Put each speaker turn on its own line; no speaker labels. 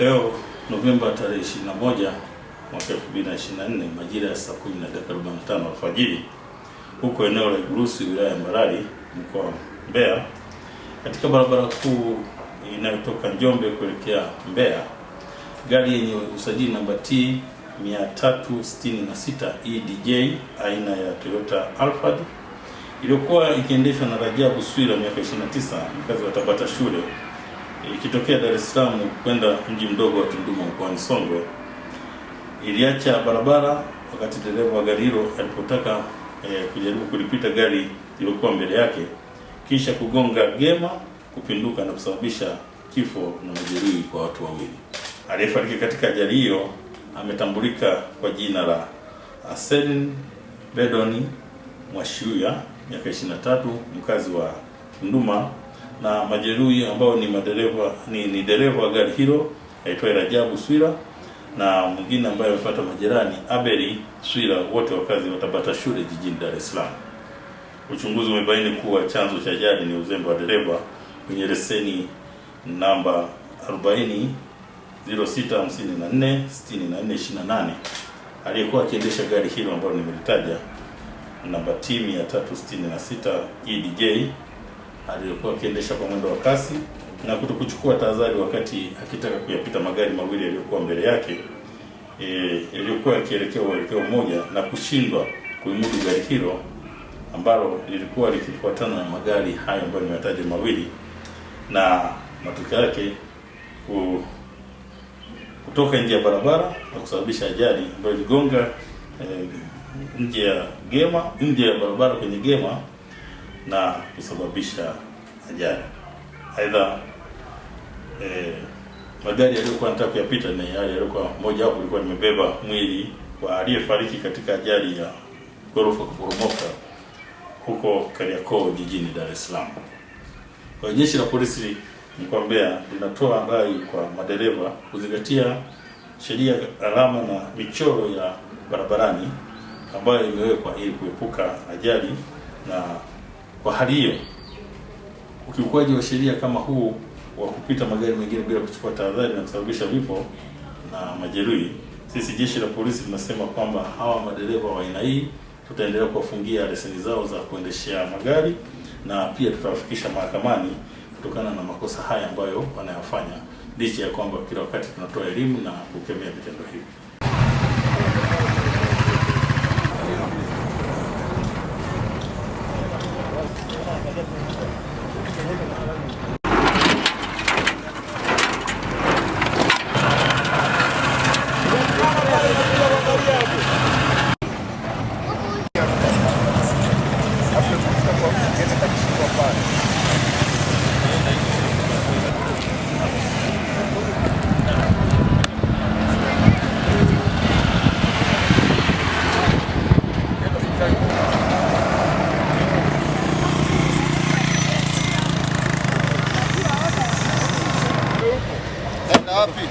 Leo Novemba tarehe 21 mwaka 2024 majira ya saa 10:45 alfajiri huko eneo la Igurusi wilaya ya Mbarali mkoa wa Mbeya, katika barabara kuu inayotoka Njombe kuelekea Mbeya, gari yenye usajili namba T 366 EDJ aina ya Toyota Alphard iliyokuwa ikiendeshwa na Rajabu Swira miaka 29 mkazi wa Tabata Shule ikitokea Dar es Salaam kwenda mji mdogo wa Tunduma mkoani Songwe, iliacha barabara wakati dereva wa gari hilo alipotaka kujaribu kulipita gari lililokuwa mbele yake, kisha kugonga gema, kupinduka na kusababisha kifo na majeruhi kwa watu wawili. Aliyefariki katika ajali hiyo ametambulika kwa jina la Aselin Bedoni Mwashuya miaka 23 mkazi wa Tunduma, na majeruhi ambao ni dereva wa gari hilo aitwaye Rajabu Swira na mwingine ambaye amepata majeraha ni Abeli Swira, wote wakazi wa Tabata Shule jijini Dar es Salaam. Uchunguzi umebaini kuwa chanzo cha ajali ni uzembe wa dereva kwenye leseni namba 40/0654/6428 aliyekuwa akiendesha gari hilo ambalo nimelitaja namba T 366 EDJ aliyekuwa akiendesha kwa mwendo wa kasi na kutokuchukua tahadhari wakati akitaka kuyapita magari mawili yaliyokuwa mbele yake yaliyokuwa yakielekea uelekeo mmoja, na kushindwa kuimudu gari hilo ambalo lilikuwa likifuatana na magari hayo ambayo nimetaja mawili, na matokeo yake kutoka nje ya barabara na kusababisha ajali ambayo iligonga nje ya barabara kwenye gema na kusababisha ajali. Aidha, magari yaliyokuwa yanataka kuyapita na yale yaliokuwa moja hapo ilikuwa limebeba mwili wa aliyefariki katika ajali ya ghorofa kuporomoka huko Kariakoo jijini Dar es Salaam. Kwa jeshi la polisi mkoa wa Mbeya linatoa rai kwa madereva kuzingatia sheria, alama na michoro ya barabarani ambayo imewekwa ili kuepuka ajali, na kwa hali hiyo ukiukwaji wa sheria kama huu wa kupita magari mengine bila kuchukua tahadhari na kusababisha vifo na majeruhi, sisi jeshi la polisi tunasema kwamba hawa madereva wa aina hii tutaendelea kuwafungia leseni zao za kuendeshea magari, na pia tutawafikisha mahakamani kutokana na makosa haya ambayo wanayofanya, licha ya kwamba kila wakati tunatoa elimu na kukemea vitendo hivi.
Wapi?